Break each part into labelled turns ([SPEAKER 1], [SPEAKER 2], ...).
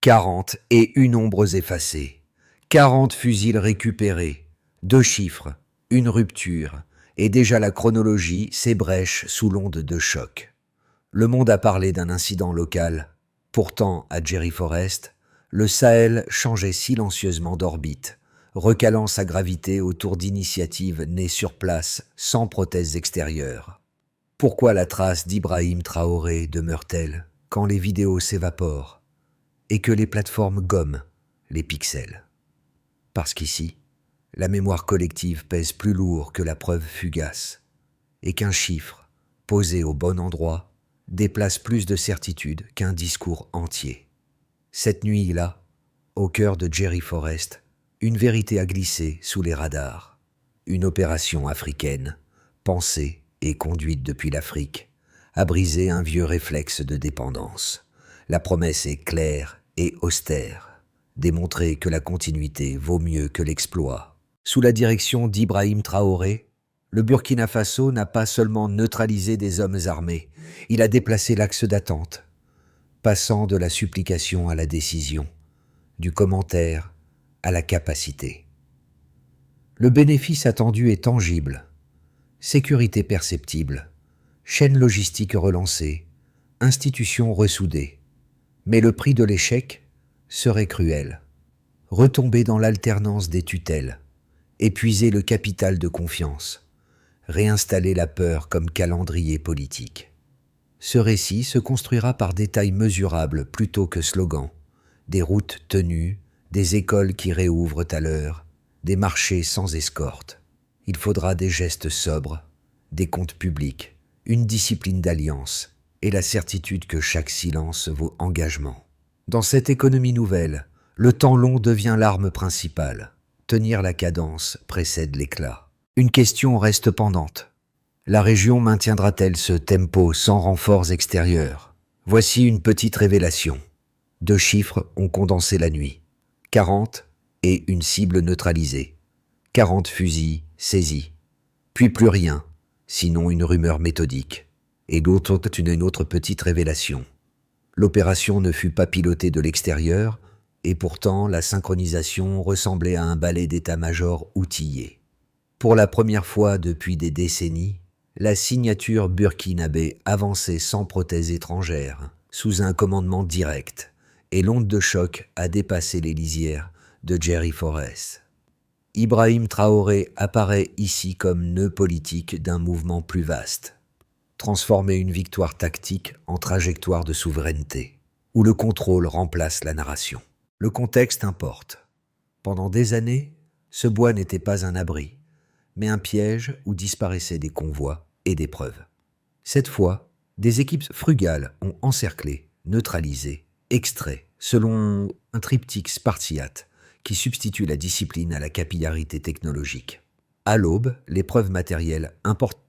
[SPEAKER 1] 40 et une ombre effacée. 40 fusils récupérés. 2 chiffres, une rupture, et déjà la chronologie s'ébrèche sous l'onde de choc. Le monde a parlé d'un incident local. Pourtant, à Jerry Forest, le Sahel changeait silencieusement d'orbite, recalant sa gravité autour d'initiatives nées sur place, sans prothèses extérieures. Pourquoi la trace d'Ibrahim Traoré demeure-t-elle quand les vidéos s'évaporent et que les plateformes gomment les pixels? Parce qu'ici, la mémoire collective pèse plus lourd que la preuve fugace, et qu'un chiffre, posé au bon endroit, déplace plus de certitude qu'un discours entier. Cette nuit-là, au cœur de Jerry Forest, une vérité a glissé sous les radars. Une opération africaine, pensée et conduite depuis l'Afrique, a brisé un vieux réflexe de dépendance. La promesse est claire et austère. Démontrer que la continuité vaut mieux que l'exploit. Sous la direction d'Ibrahim Traoré, le Burkina Faso n'a pas seulement neutralisé des hommes armés, il a déplacé l'axe d'attente, passant de la supplication à la décision, du commentaire à la capacité. Le bénéfice attendu est tangible, sécurité perceptible, chaîne logistique relancée, institutions ressoudées. Mais le prix de l'échec serait cruel. Retomber dans l'alternance des tutelles, épuiser le capital de confiance, réinstaller la peur comme calendrier politique. Ce récit se construira par des tailles mesurables plutôt que slogans, des routes tenues, des écoles qui réouvrent à l'heure, des marchés sans escorte. Il faudra des gestes sobres, des comptes publics, une discipline d'alliance et la certitude que chaque silence vaut engagement. Dans cette économie nouvelle, le temps long devient l'arme principale. Tenir la cadence précède l'éclat. Une question reste pendante. La région maintiendra-t-elle ce tempo sans renforts extérieurs? Voici une petite révélation. 2 chiffres ont condensé la nuit. 40 et une cible neutralisée. 40 fusils saisis. Puis plus rien, sinon une rumeur méthodique. Et d'autres une autre petite révélation. L'opération ne fut pas pilotée de l'extérieur, et pourtant la synchronisation ressemblait à un ballet d'état-major outillé. Pour la première fois depuis des décennies, la signature burkinabé avançait sans prothèse étrangère, sous un commandement direct, et l'onde de choc a dépassé les lisières de Jerry Forest. Ibrahim Traoré apparaît ici comme nœud politique d'un mouvement plus vaste. Transformer une victoire tactique en trajectoire de souveraineté, où le contrôle remplace la narration. Le contexte importe. Pendant des années, ce bois n'était pas un abri, mais un piège où disparaissaient des convois et des preuves. Cette fois, des équipes frugales ont encerclé, neutralisé, extrait, selon un triptyque spartiate qui substitue la discipline à la capillarité technologique. À l'aube, les preuves matérielles importent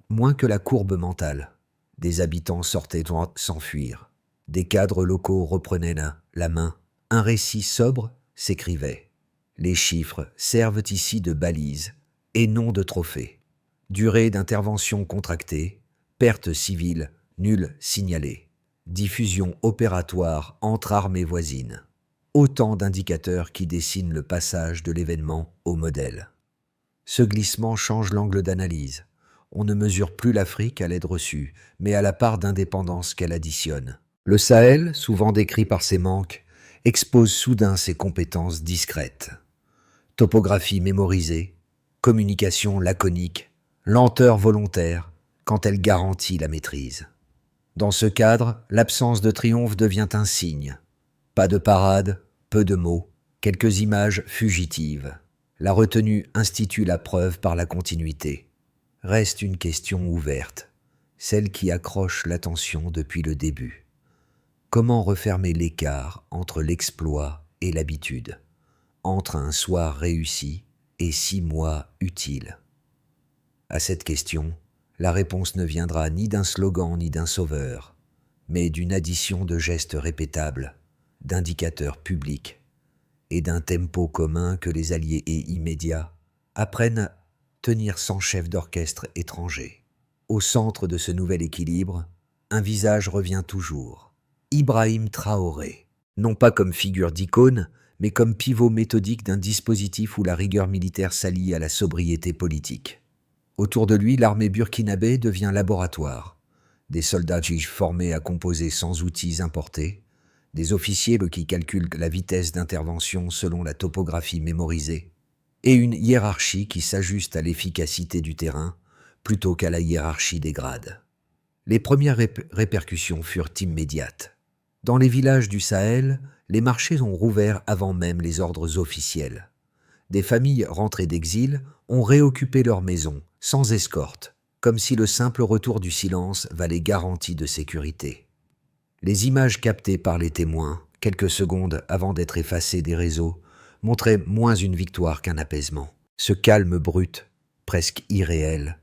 [SPEAKER 1] moins que la courbe mentale. Des habitants sortaient s'enfuir. Des cadres locaux reprenaient la main. Un récit sobre s'écrivait. Les chiffres servent ici de balises et non de trophées. Durée d'intervention contractée, perte civile nulle signalée. Diffusion opératoire entre armées voisines. Autant d'indicateurs qui dessinent le passage de l'événement au modèle. Ce glissement change l'angle d'analyse. On ne mesure plus l'Afrique à l'aide reçue, mais à la part d'indépendance qu'elle additionne. Le Sahel, souvent décrit par ses manques, expose soudain ses compétences discrètes. Topographie mémorisée, communication laconique, lenteur volontaire quand elle garantit la maîtrise. Dans ce cadre, l'absence de triomphe devient un signe. Pas de parade, peu de mots, quelques images fugitives. La retenue institue la preuve par la continuité. Reste une question ouverte, celle qui accroche l'attention depuis le début. Comment refermer l'écart entre l'exploit et l'habitude, entre un soir réussi et 6 mois utiles? À cette question, la réponse ne viendra ni d'un slogan ni d'un sauveur, mais d'une addition de gestes répétables, d'indicateurs publics et d'un tempo commun que les alliés et immédiats apprennent à tenir sans chef d'orchestre étranger. Au centre de ce nouvel équilibre, un visage revient toujours. Ibrahim Traoré. non pas comme figure d'icône, mais comme pivot méthodique d'un dispositif où la rigueur militaire s'allie à la sobriété politique. Autour de lui, l'armée burkinabé devient laboratoire. Des soldats formés à composer sans outils importés, des officiers qui calculent la vitesse d'intervention selon la topographie mémorisée, et une hiérarchie qui s'ajuste à l'efficacité du terrain plutôt qu'à la hiérarchie des grades. Les premières répercussions furent immédiates. Dans les villages du Sahel, les marchés ont rouvert avant même les ordres officiels. Des familles rentrées d'exil ont réoccupé leurs maisons, sans escorte, comme si le simple retour du silence valait garantie de sécurité. Les images captées par les témoins, quelques secondes avant d'être effacées des réseaux, montraient moins une victoire qu'un apaisement. Ce calme brut, presque irréel,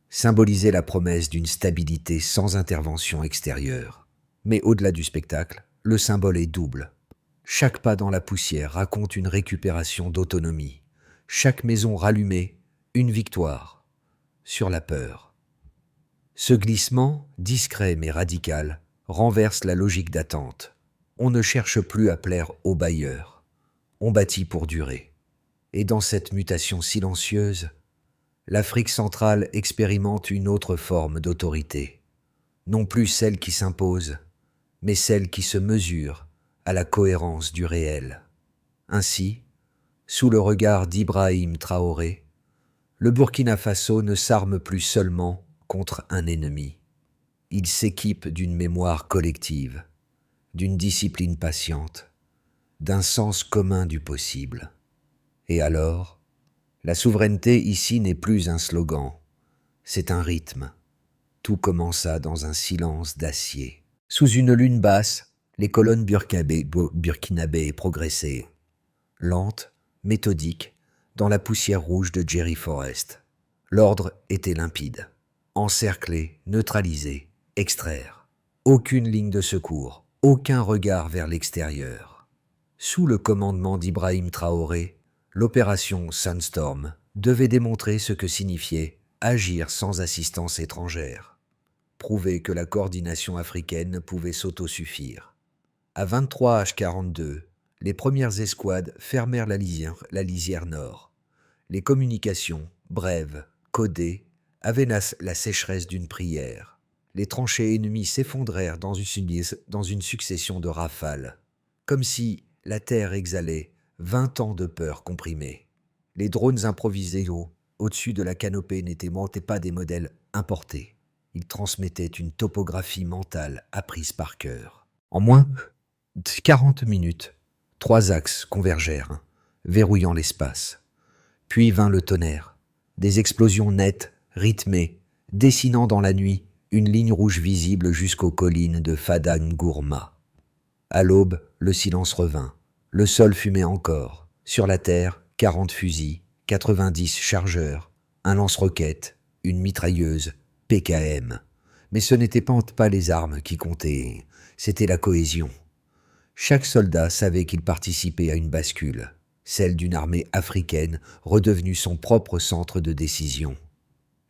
[SPEAKER 1] symbolisait la promesse d'une stabilité sans intervention extérieure. Mais au-delà du spectacle, le symbole est double. Chaque pas dans la poussière raconte une récupération d'autonomie. Chaque maison rallumée, une victoire sur la peur. Ce glissement, discret mais radical, renverse la logique d'attente. On ne cherche plus à plaire aux bailleurs. On bâtit pour durer. Et dans cette mutation silencieuse, l'Afrique centrale expérimente une autre forme d'autorité. Non plus celle qui s'impose, mais celle qui se mesure à la cohérence du réel. Ainsi, sous le regard d'Ibrahim Traoré, le Burkina Faso ne s'arme plus seulement contre un ennemi. Il s'équipe d'une mémoire collective, d'une discipline patiente, d'un sens commun du possible. Et alors, la souveraineté ici n'est plus un slogan, c'est un rythme. Tout commença dans un silence d'acier. Sous une lune basse, les colonnes burkinabées progressaient, lentes, méthodiques, dans la poussière rouge de Jerry Forest. L'ordre était limpide. Encercler, neutraliser, extraire. Aucune ligne de secours, aucun regard vers l'extérieur. Sous le commandement d'Ibrahim Traoré, l'opération Sunstorm devait démontrer ce que signifiait agir sans assistance étrangère. Prouver que la coordination africaine pouvait s'autosuffire. À 23h42, les premières escouades fermèrent la lisière nord. Les communications, brèves, codées, avaient la sécheresse d'une prière. Les tranchées ennemies s'effondrèrent dans une succession de rafales, comme si la terre exhalait 20 ans de peur comprimée. Les drones improvisés au-dessus de la canopée n'étaient pas des modèles importés. Ils transmettaient une topographie mentale apprise par cœur. En moins de 40 minutes, 3 axes convergèrent, verrouillant l'espace. Puis vint le tonnerre. Des explosions nettes, rythmées, dessinant dans la nuit une ligne rouge visible jusqu'aux collines de Fadangourma. À l'aube, le silence revint. Le sol fumait encore. Sur la terre, 40 fusils, 90 chargeurs, un lance-roquettes, une mitrailleuse, PKM. Mais ce n'étaient pas les armes qui comptaient, c'était la cohésion. Chaque soldat savait qu'il participait à une bascule, celle d'une armée africaine redevenue son propre centre de décision.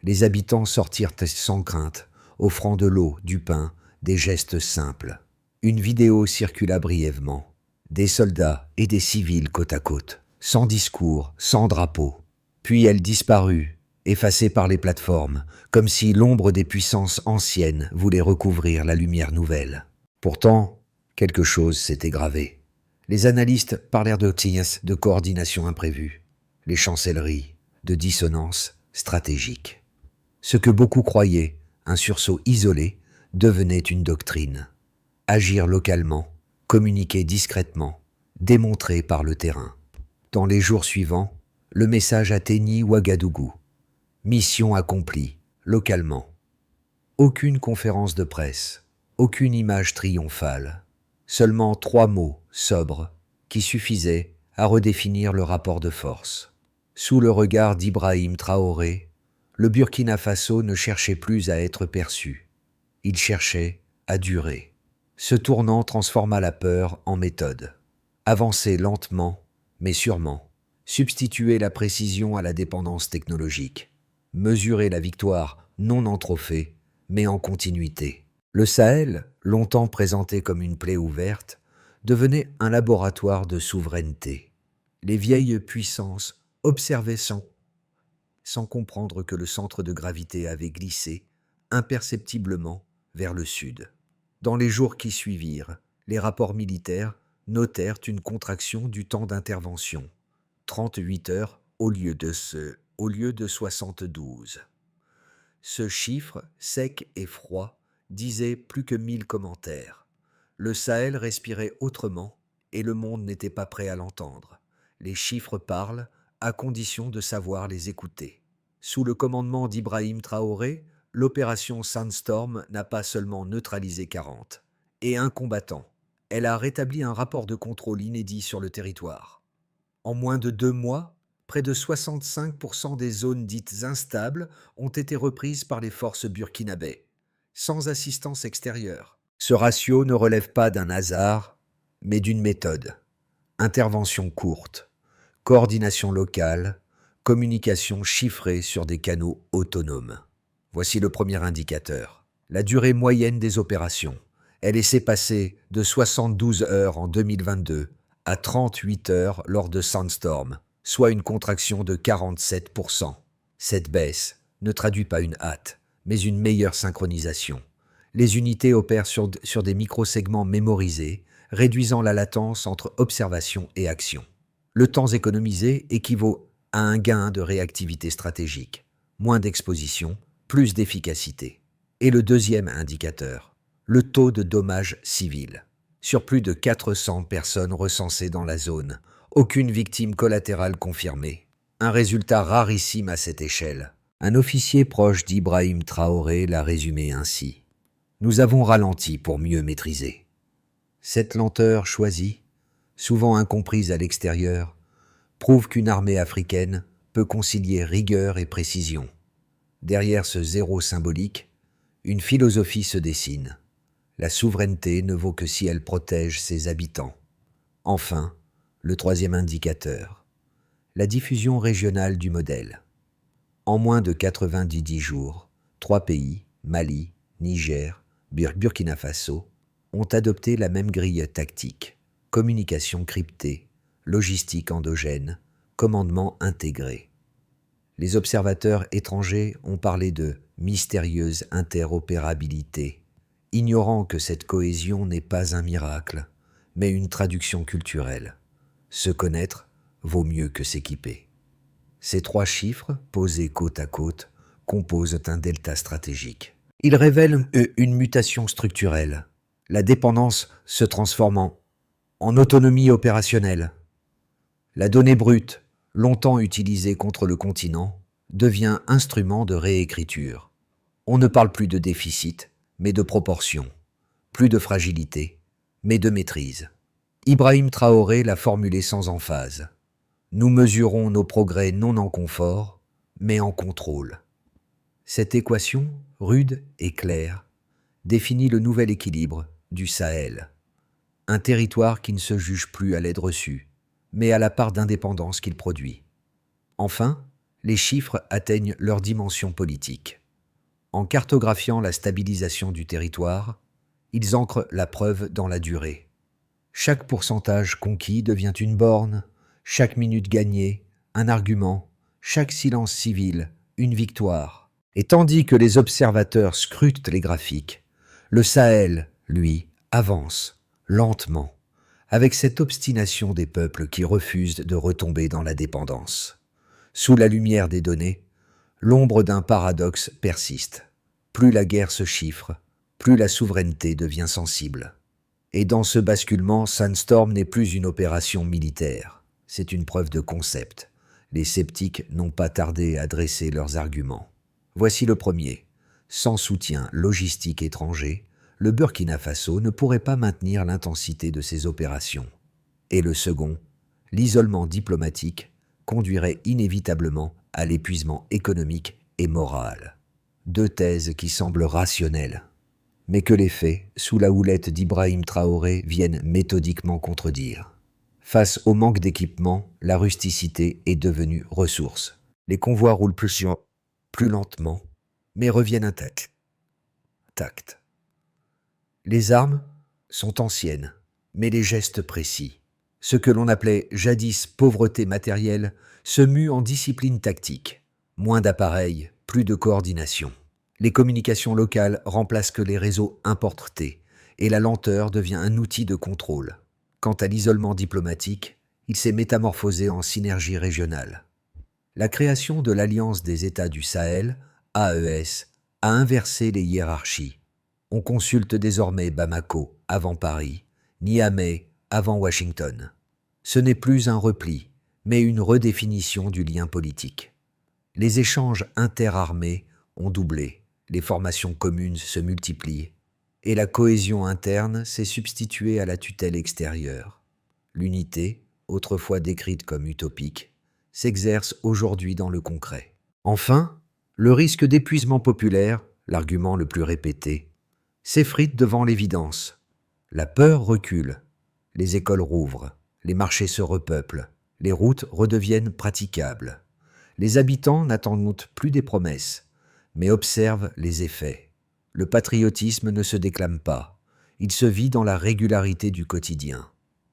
[SPEAKER 1] Les habitants sortirent sans crainte, offrant de l'eau, du pain, des gestes simples. Une vidéo circula brièvement. Des soldats et des civils côte à côte, sans discours, sans drapeau. Puis elle disparut, effacée par les plateformes, comme si l'ombre des puissances anciennes voulait recouvrir la lumière nouvelle. Pourtant, quelque chose s'était gravé. Les analystes parlèrent de coordination imprévue, les chancelleries, de dissonance stratégique. Ce que beaucoup croyaient, un sursaut isolé, devenait une doctrine. Agir localement, communiquer discrètement, démontrer par le terrain. Dans les jours suivants, le message atteignit Ouagadougou. Mission accomplie, localement. Aucune conférence de presse, aucune image triomphale. Seulement 3 mots, sobres, qui suffisaient à redéfinir le rapport de force. Sous le regard d'Ibrahim Traoré, le Burkina Faso ne cherchait plus à être perçu. Il cherchait à durer. Ce tournant transforma la peur en méthode. Avancer lentement, mais sûrement. Substituer la précision à la dépendance technologique. Mesurer la victoire non en trophée, mais en continuité. Le Sahel, longtemps présenté comme une plaie ouverte, devenait un laboratoire de souveraineté. Les vieilles puissances observaient sans comprendre que le centre de gravité avait glissé imperceptiblement vers le sud. Dans les jours qui suivirent, les rapports militaires notèrent une contraction du temps d'intervention, 38 heures au lieu de 72. Ce chiffre, sec et froid, disait plus que 1000 commentaires. Le Sahel respirait autrement et le monde n'était pas prêt à l'entendre. Les chiffres parlent à condition de savoir les écouter. Sous le commandement d'Ibrahim Traoré, l'opération Sandstorm n'a pas seulement neutralisé 40 et un combattant. Elle a rétabli un rapport de contrôle inédit sur le territoire. En moins de 2 mois, près de 65% des zones dites instables ont été reprises par les forces burkinabè, sans assistance extérieure. Ce ratio ne relève pas d'un hasard, mais d'une méthode. Intervention courte, coordination locale, communication chiffrée sur des canaux autonomes. Voici le premier indicateur. La durée moyenne des opérations. Elle s'est passée de 72 heures en 2022 à 38 heures lors de Sandstorm, soit une contraction de 47%. Cette baisse ne traduit pas une hâte, mais une meilleure synchronisation. Les unités opèrent sur des microsegments mémorisés, réduisant la latence entre observation et action. Le temps économisé équivaut à un gain de réactivité stratégique, moins d'exposition, plus d'efficacité. Et le deuxième indicateur, le taux de dommages civils. Sur plus de 400 personnes recensées dans la zone, aucune victime collatérale confirmée. Un résultat rarissime à cette échelle. Un officier proche d'Ibrahim Traoré l'a résumé ainsi. Nous avons ralenti pour mieux maîtriser. Cette lenteur choisie, souvent incomprise à l'extérieur, prouve qu'une armée africaine peut concilier rigueur et précision. Derrière ce zéro symbolique, une philosophie se dessine. La souveraineté ne vaut que si elle protège ses habitants. Enfin, le troisième indicateur, la diffusion régionale du modèle. En moins de 90 jours, 3 pays, Mali, Niger, Burkina Faso, ont adopté la même grille tactique, communication cryptée, logistique endogène, commandement intégré. Les observateurs étrangers ont parlé de mystérieuse interopérabilité, ignorant que cette cohésion n'est pas un miracle, mais une traduction culturelle. Se connaître vaut mieux que s'équiper. Ces 3 chiffres, posés côte à côte, composent un delta stratégique. Ils révèlent une mutation structurelle. La dépendance se transforme en autonomie opérationnelle. La donnée brute, longtemps utilisée contre le continent, devient instrument de réécriture. On ne parle plus de déficit, mais de proportion. Plus de fragilité, mais de maîtrise. Ibrahim Traoré l'a formulé sans emphase. Nous mesurons nos progrès non en confort, mais en contrôle. Cette équation, rude et claire, définit le nouvel équilibre du Sahel. Un territoire qui ne se juge plus à l'aide reçue, mais à la part d'indépendance qu'il produit. Enfin, les chiffres atteignent leur dimension politique. En cartographiant la stabilisation du territoire, ils ancrent la preuve dans la durée. Chaque pourcentage conquis devient une borne, chaque minute gagnée, un argument, chaque silence civil, une victoire. Et tandis que les observateurs scrutent les graphiques, le Sahel, lui, avance, lentement, avec cette obstination des peuples qui refusent de retomber dans la dépendance. Sous la lumière des données, l'ombre d'un paradoxe persiste. Plus la guerre se chiffre, plus la souveraineté devient sensible. Et dans ce basculement, Sandstorm n'est plus une opération militaire, c'est une preuve de concept. Les sceptiques n'ont pas tardé à dresser leurs arguments. Voici le premier. Sans soutien logistique étranger, le Burkina Faso ne pourrait pas maintenir l'intensité de ses opérations. Et le second, l'isolement diplomatique, conduirait inévitablement à l'épuisement économique et moral. 2 thèses qui semblent rationnelles, mais que les faits, sous la houlette d'Ibrahim Traoré, viennent méthodiquement contredire. Face au manque d'équipement, la rusticité est devenue ressource. Les convois roulent plus lentement, mais reviennent intacts. Les armes sont anciennes, mais les gestes précis. Ce que l'on appelait jadis pauvreté matérielle se mue en discipline tactique. Moins d'appareils, plus de coordination. Les communications locales remplacent que les réseaux importés et la lenteur devient un outil de contrôle. Quant à l'isolement diplomatique, il s'est métamorphosé en synergie régionale. La création de l'Alliance des États du Sahel, AES, a inversé les hiérarchies. On consulte désormais Bamako avant Paris, Niamey avant Washington. Ce n'est plus un repli, mais une redéfinition du lien politique. Les échanges interarmés ont doublé, les formations communes se multiplient, et la cohésion interne s'est substituée à la tutelle extérieure. L'unité, autrefois décrite comme utopique, s'exerce aujourd'hui dans le concret. Enfin, le risque d'épuisement populaire, l'argument le plus répété, s'effrite devant l'évidence. La peur recule, les écoles rouvrent, les marchés se repeuplent, les routes redeviennent praticables. Les habitants n'attendent plus des promesses, mais observent les effets. Le patriotisme ne se déclame pas, il se vit dans la régularité du quotidien.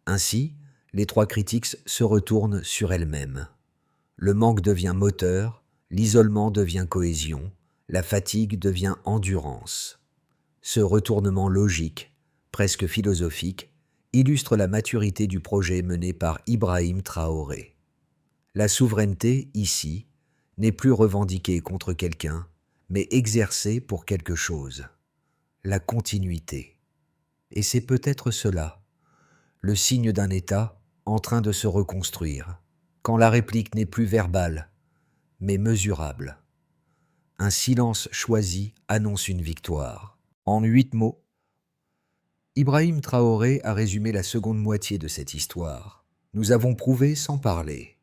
[SPEAKER 1] Ainsi, les trois critiques se retournent sur elles-mêmes. Le manque devient moteur, l'isolement devient cohésion, la fatigue devient endurance. Ce retournement logique, presque philosophique, illustre la maturité du projet mené par Ibrahim Traoré. La souveraineté, ici, n'est plus revendiquée contre quelqu'un, mais exercée pour quelque chose. La continuité. Et c'est peut-être cela, le signe d'un État en train de se reconstruire, quand la réplique n'est plus verbale, mais mesurable. Un silence choisi annonce une victoire. En 8 mots, Ibrahim Traoré a résumé la seconde moitié de cette histoire. Nous avons prouvé sans parler.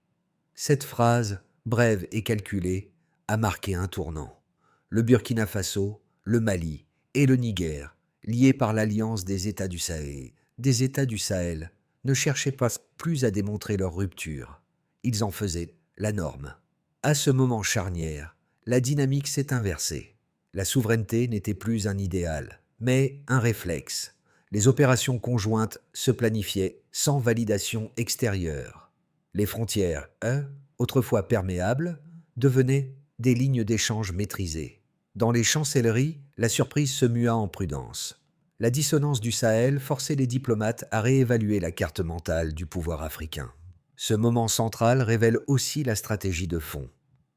[SPEAKER 1] Cette phrase, brève et calculée, a marqué un tournant. Le Burkina Faso, le Mali et le Niger, liés par l'alliance des États du Sahel, ne cherchaient pas plus à démontrer leur rupture. Ils en faisaient la norme. À ce moment charnière, la dynamique s'est inversée. La souveraineté n'était plus un idéal, mais un réflexe. Les opérations conjointes se planifiaient sans validation extérieure. Les frontières, autrefois perméables, devenaient des lignes d'échange maîtrisées. Dans les chancelleries, la surprise se mua en prudence. La dissonance du Sahel forçait les diplomates à réévaluer la carte mentale du pouvoir africain. Ce moment central révèle aussi la stratégie de fond.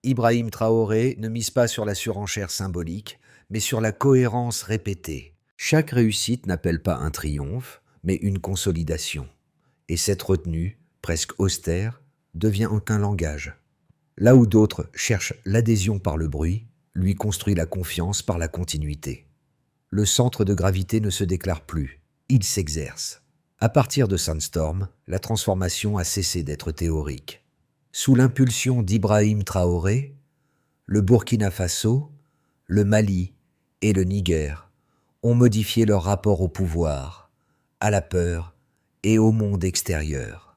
[SPEAKER 1] Ibrahim Traoré ne mise pas sur la surenchère symbolique, mais sur la cohérence répétée. Chaque réussite n'appelle pas un triomphe, mais une consolidation. Et cette retenue, presque austère, devient aucun langage. Là où d'autres cherchent l'adhésion par le bruit, lui construit la confiance par la continuité. Le centre de gravité ne se déclare plus, il s'exerce. À partir de Sandstorm, la transformation a cessé d'être théorique. Sous l'impulsion d'Ibrahim Traoré, le Burkina Faso, le Mali et le Niger ont modifié leur rapport au pouvoir, à la peur et au monde extérieur.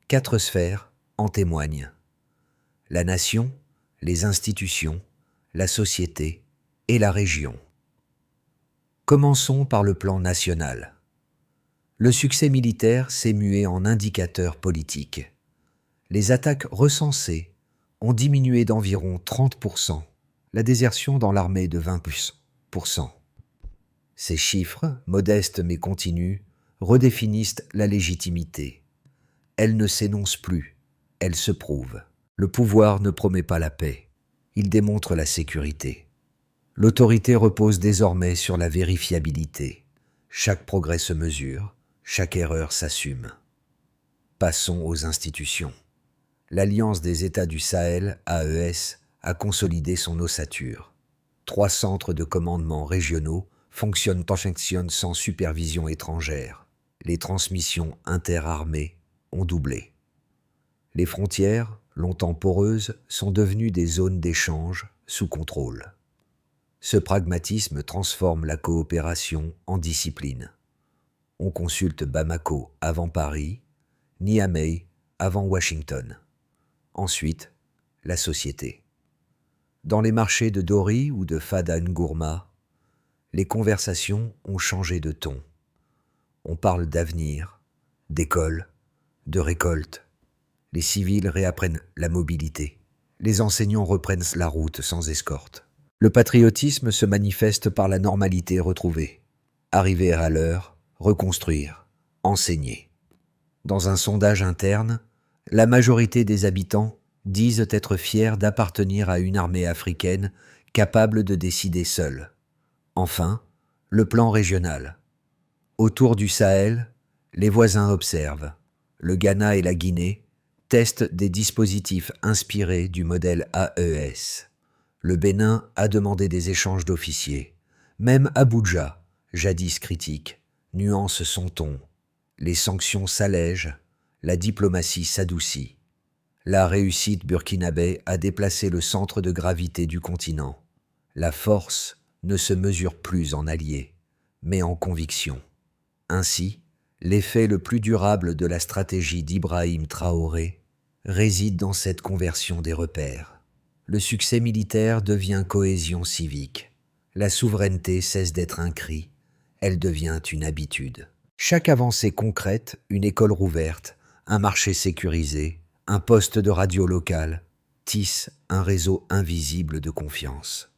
[SPEAKER 1] 4 sphères en témoignent. La nation, les institutions, la société et la région. Commençons par le plan national. Le succès militaire s'est mué en indicateur politique. Les attaques recensées ont diminué d'environ 30%, la désertion dans l'armée de 20%. Ces chiffres, modestes mais continus, redéfinissent la légitimité. Elle ne s'énonce plus, elle se prouve. Le pouvoir ne promet pas la paix, il démontre la sécurité. L'autorité repose désormais sur la vérifiabilité. Chaque progrès se mesure, chaque erreur s'assume. Passons aux institutions. L'Alliance des États du Sahel, AES, a consolidé son ossature. 3 centres de commandement régionaux fonctionnent sans supervision étrangère. Les transmissions interarmées ont doublé. Les frontières, longtemps poreuses, sont devenues des zones d'échange sous contrôle. Ce pragmatisme transforme la coopération en discipline. On consulte Bamako avant Paris, Niamey avant Washington. Ensuite, la société. Dans les marchés de Dori ou de Fada Ngourma, les conversations ont changé de ton. On parle d'avenir, d'école, de récolte. Les civils réapprennent la mobilité. Les enseignants reprennent la route sans escorte. Le patriotisme se manifeste par la normalité retrouvée. Arriver à l'heure, reconstruire, enseigner. Dans un sondage interne, la majorité des habitants disent être fiers d'appartenir à une armée africaine capable de décider seule. Enfin, le plan régional. Autour du Sahel, les voisins observent. Le Ghana et la Guinée testent des dispositifs inspirés du modèle AES. Le Bénin a demandé des échanges d'officiers. Même Abuja, jadis critique, nuance son ton. Les sanctions s'allègent, la diplomatie s'adoucit. La réussite burkinabé a déplacé le centre de gravité du continent. La force ne se mesure plus en alliés, mais en conviction. Ainsi, l'effet le plus durable de la stratégie d'Ibrahim Traoré réside dans cette conversion des repères. Le succès militaire devient cohésion civique. La souveraineté cesse d'être un cri, elle devient une habitude. Chaque avancée concrète, une école rouverte, un marché sécurisé, un poste de radio local, tisse un réseau invisible de confiance.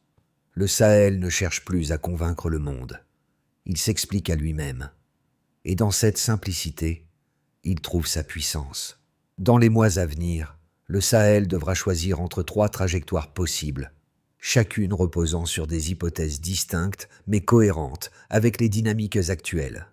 [SPEAKER 1] Le Sahel ne cherche plus à convaincre le monde. Il s'explique à lui-même. Et dans cette simplicité, il trouve sa puissance. Dans les mois à venir, le Sahel devra choisir entre 3 trajectoires possibles, chacune reposant sur des hypothèses distinctes mais cohérentes avec les dynamiques actuelles.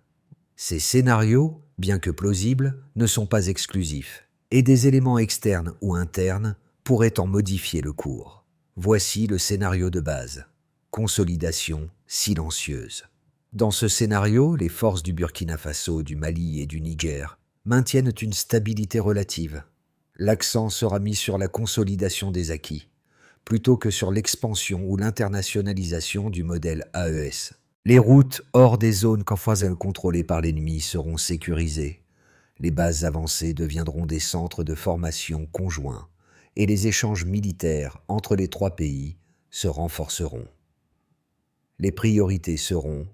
[SPEAKER 1] Ces scénarios, bien que plausibles, ne sont pas exclusifs, et des éléments externes ou internes pourraient en modifier le cours. Voici le scénario de base. Consolidation silencieuse. Dans ce scénario, les forces du Burkina Faso, du Mali et du Niger maintiennent une stabilité relative. L'accent sera mis sur la consolidation des acquis, plutôt que sur l'expansion ou l'internationalisation du modèle AES. Les routes hors des zones contrôlées par l'ennemi seront sécurisées. Les bases avancées deviendront des centres de formation conjoints et les échanges militaires entre les 3 pays se renforceront. Les priorités seront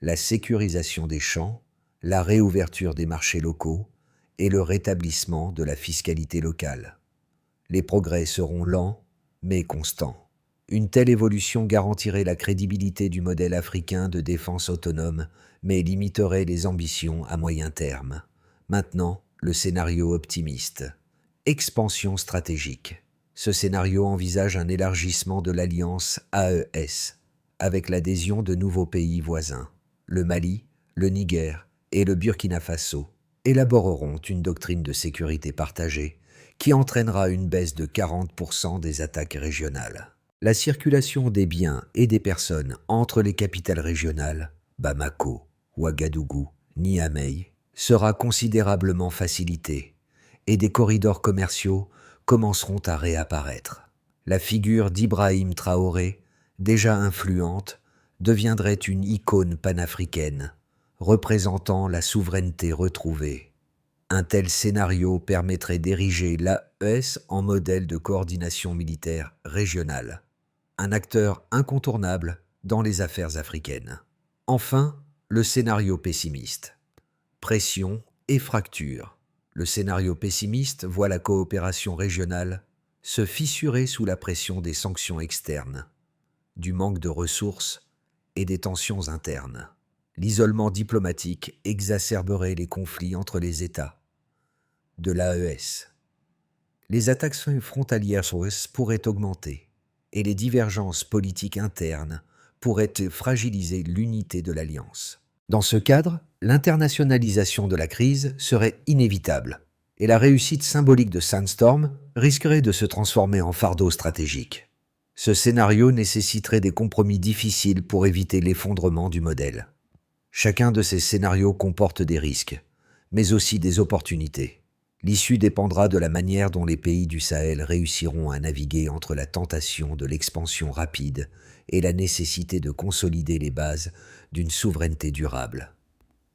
[SPEAKER 1] la sécurisation des champs, la réouverture des marchés locaux et le rétablissement de la fiscalité locale. Les progrès seront lents mais constants. Une telle évolution garantirait la crédibilité du modèle africain de défense autonome, mais limiterait les ambitions à moyen terme. Maintenant, le scénario optimiste. Expansion stratégique. Ce scénario envisage un élargissement de l'alliance AES, avec l'adhésion de nouveaux pays voisins. Le Mali, le Niger et le Burkina Faso élaboreront une doctrine de sécurité partagée qui entraînera une baisse de 40% des attaques régionales. La circulation des biens et des personnes entre les capitales régionales, Bamako, Ouagadougou, Niamey, sera considérablement facilitée et des corridors commerciaux commenceront à réapparaître. La figure d'Ibrahim Traoré, déjà influente, deviendrait une icône panafricaine, représentant la souveraineté retrouvée. Un tel scénario permettrait d'ériger l'AES en modèle de coordination militaire régionale, un acteur incontournable dans les affaires africaines. Enfin, le scénario pessimiste. Pression et fracture. Le scénario pessimiste voit la coopération régionale se fissurer sous la pression des sanctions externes, du manque de ressources et des tensions internes. L'isolement diplomatique exacerberait les conflits entre les États de l'AES. Les attaques frontalières pourraient augmenter et les divergences politiques internes pourraient fragiliser l'unité de l'Alliance. Dans ce cadre, l'internationalisation de la crise serait inévitable et la réussite symbolique de Sandstorm risquerait de se transformer en fardeau stratégique. Ce scénario nécessiterait des compromis difficiles pour éviter l'effondrement du modèle. Chacun de ces scénarios comporte des risques, mais aussi des opportunités. L'issue dépendra de la manière dont les pays du Sahel réussiront à naviguer entre la tentation de l'expansion rapide et la nécessité de consolider les bases d'une souveraineté durable.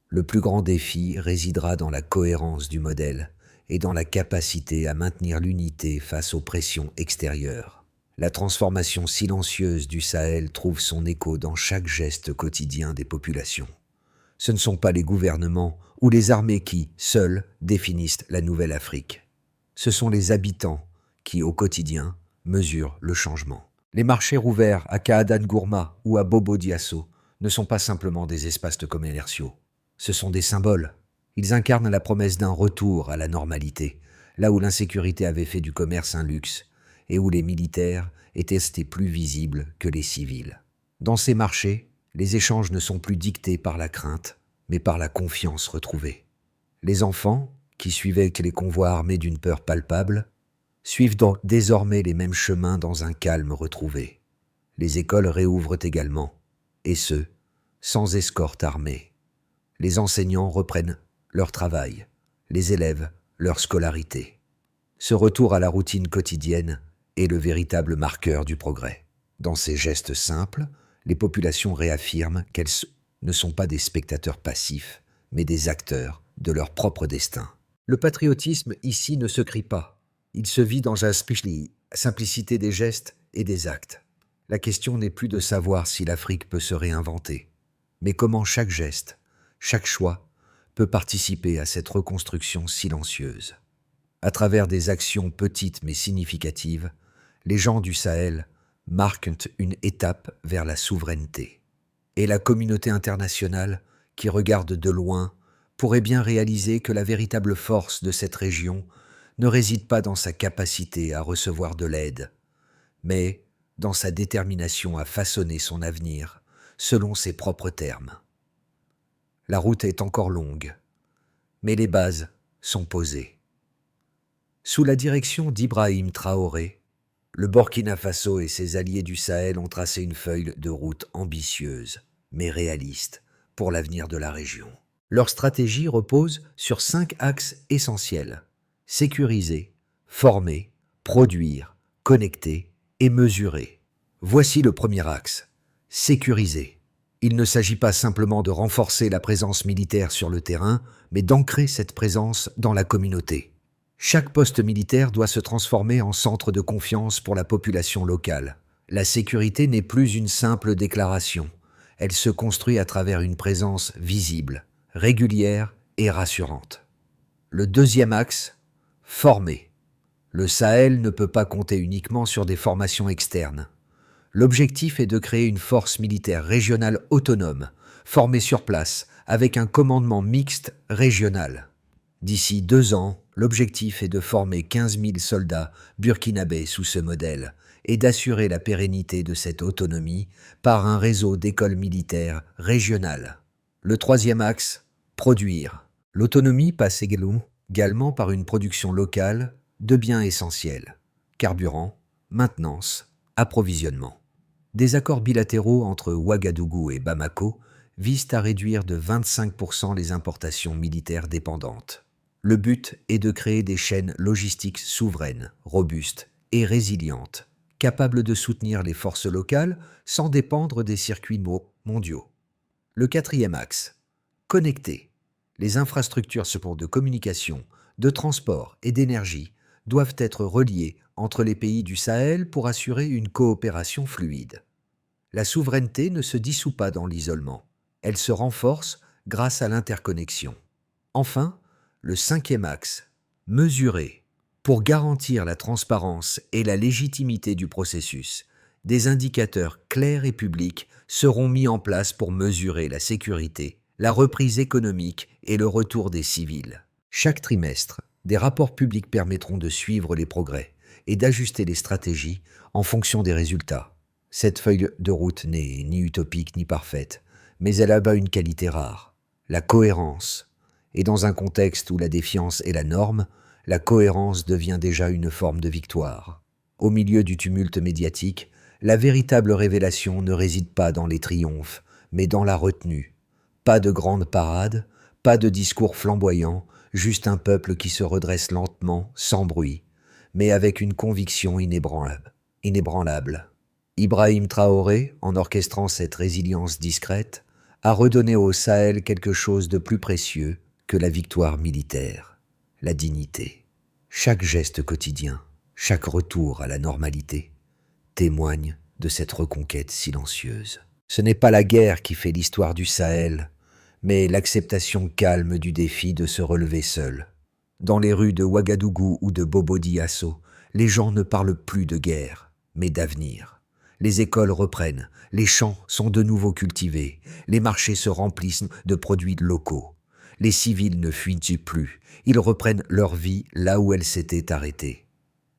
[SPEAKER 1] Le plus grand défi résidera dans la cohérence du modèle et dans la capacité à maintenir l'unité face aux pressions extérieures. La transformation silencieuse du Sahel trouve son écho dans chaque geste quotidien des populations. Ce ne sont pas les gouvernements ou les armées qui, seuls, définissent la nouvelle Afrique. Ce sont les habitants qui, au quotidien, mesurent le changement. Les marchés rouverts à Kaadan Gourma ou à Bobo Dioulasso ne sont pas simplement des espaces commerciaux. Ce sont des symboles. Ils incarnent la promesse d'un retour à la normalité, là où l'insécurité avait fait du commerce un luxe et où les militaires étaient plus visibles que les civils. Dans ces marchés, les échanges ne sont plus dictés par la crainte, mais par la confiance retrouvée. Les enfants, qui suivaient les convois armés d'une peur palpable, suivent donc désormais les mêmes chemins dans un calme retrouvé. Les écoles réouvrent également, et ce, sans escorte armée. Les enseignants reprennent leur travail, les élèves leur scolarité. Ce retour à la routine quotidienne est le véritable marqueur du progrès. Dans ces gestes simples, les populations réaffirment qu'elles ne sont pas des spectateurs passifs, mais des acteurs de leur propre destin. Le patriotisme ici ne se crie pas. Il se vit dans la simplicité des gestes et des actes. La question n'est plus de savoir si l'Afrique peut se réinventer, mais comment chaque geste, chaque choix, peut participer à cette reconstruction silencieuse. À travers des actions petites mais significatives, les gens du Sahel marquent une étape vers la souveraineté. Et la communauté internationale, qui regarde de loin, pourrait bien réaliser que la véritable force de cette région ne réside pas dans sa capacité à recevoir de l'aide, mais dans sa détermination à façonner son avenir selon ses propres termes. La route est encore longue, mais les bases sont posées. Sous la direction d'Ibrahim Traoré, le Burkina Faso et ses alliés du Sahel ont tracé une feuille de route ambitieuse, mais réaliste, pour l'avenir de la région. Leur stratégie repose sur 5 axes essentiels: sécuriser, former, produire, connecter et mesurer. Voici le premier axe: sécuriser. Il ne s'agit pas simplement de renforcer la présence militaire sur le terrain, mais d'ancrer cette présence dans la communauté. Chaque poste militaire doit se transformer en centre de confiance pour la population locale. La sécurité n'est plus une simple déclaration. Elle se construit à travers une présence visible, régulière et rassurante. Le deuxième axe, former. Le Sahel ne peut pas compter uniquement sur des formations externes. L'objectif est de créer une force militaire régionale autonome, formée sur place, avec un commandement mixte régional. D'ici 2 ans, l'objectif est de former 15 000 soldats burkinabés sous ce modèle et d'assurer la pérennité de cette autonomie par un réseau d'écoles militaires régionales. Le troisième axe, produire. L'autonomie passe également par une production locale de biens essentiels: carburant, maintenance, approvisionnement. Des accords bilatéraux entre Ouagadougou et Bamako visent à réduire de 25% les importations militaires dépendantes. Le but est de créer des chaînes logistiques souveraines, robustes et résilientes, capables de soutenir les forces locales sans dépendre des circuits mondiaux. Le quatrième axe, connecter. Les infrastructures de communication, de transport et d'énergie doivent être reliées entre les pays du Sahel pour assurer une coopération fluide. La souveraineté ne se dissout pas dans l'isolement. Elle se renforce grâce à l'interconnexion. Enfin, le cinquième axe, mesurer. Pour garantir la transparence et la légitimité du processus, des indicateurs clairs et publics seront mis en place pour mesurer la sécurité, la reprise économique et le retour des civils. Chaque trimestre, des rapports publics permettront de suivre les progrès et d'ajuster les stratégies en fonction des résultats. Cette feuille de route n'est ni utopique ni parfaite, mais elle abat une qualité rare, la cohérence. Et dans un contexte où la défiance est la norme, la cohérence devient déjà une forme de victoire. Au milieu du tumulte médiatique, la véritable révélation ne réside pas dans les triomphes, mais dans la retenue. Pas de grande parade, pas de discours flamboyants, juste un peuple qui se redresse lentement, sans bruit, mais avec une conviction inébranlable. Ibrahim Traoré, en orchestrant cette résilience discrète, a redonné au Sahel quelque chose de plus précieux que la victoire militaire, la dignité. Chaque geste quotidien, chaque retour à la normalité témoigne de cette reconquête silencieuse. Ce n'est pas la guerre qui fait l'histoire du Sahel, mais l'acceptation calme du défi de se relever seul. Dans les rues de Ouagadougou ou de Bobo-Dioulasso, les gens ne parlent plus de guerre, mais d'avenir. Les écoles reprennent, les champs sont de nouveau cultivés, les marchés se remplissent de produits locaux. Les civils ne fuient plus, ils reprennent leur vie là où elle s'était arrêtée.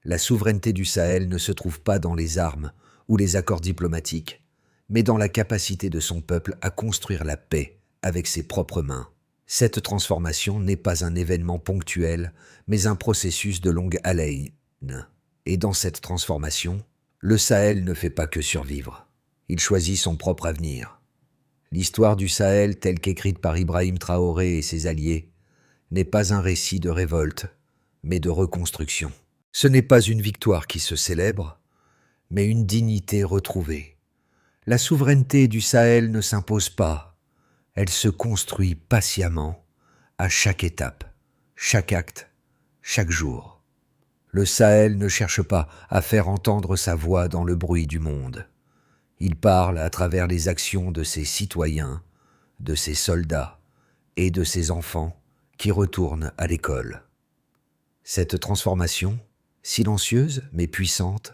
[SPEAKER 1] La souveraineté du Sahel ne se trouve pas dans les armes ou les accords diplomatiques, mais dans la capacité de son peuple à construire la paix avec ses propres mains. Cette transformation n'est pas un événement ponctuel, mais un processus de longue haleine. Et dans cette transformation, le Sahel ne fait pas que survivre. Il choisit son propre avenir. L'histoire du Sahel, telle qu'écrite par Ibrahim Traoré et ses alliés, n'est pas un récit de révolte, mais de reconstruction. Ce n'est pas une victoire qui se célèbre, mais une dignité retrouvée. La souveraineté du Sahel ne s'impose pas, elle se construit patiemment, à chaque étape, chaque acte, chaque jour. Le Sahel ne cherche pas à faire entendre sa voix dans le bruit du monde. Il parle à travers les actions de ses citoyens, de ses soldats et de ses enfants qui retournent à l'école. Cette transformation, silencieuse mais puissante,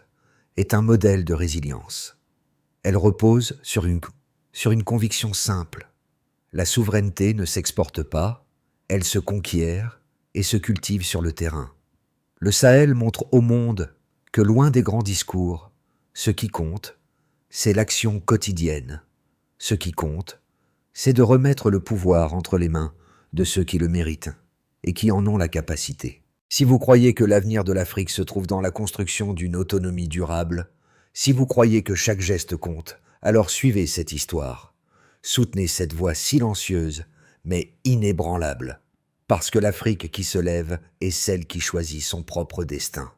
[SPEAKER 1] est un modèle de résilience. Elle repose sur une conviction simple. La souveraineté ne s'exporte pas, elle se conquiert et se cultive sur le terrain. Le Sahel montre au monde que loin des grands discours, ce qui compte, c'est l'action quotidienne. Ce qui compte, c'est de remettre le pouvoir entre les mains de ceux qui le méritent et qui en ont la capacité. Si vous croyez que l'avenir de l'Afrique se trouve dans la construction d'une autonomie durable, si vous croyez que chaque geste compte, alors suivez cette histoire. Soutenez cette voix silencieuse, mais inébranlable, parce que l'Afrique qui se lève est celle qui choisit son propre destin.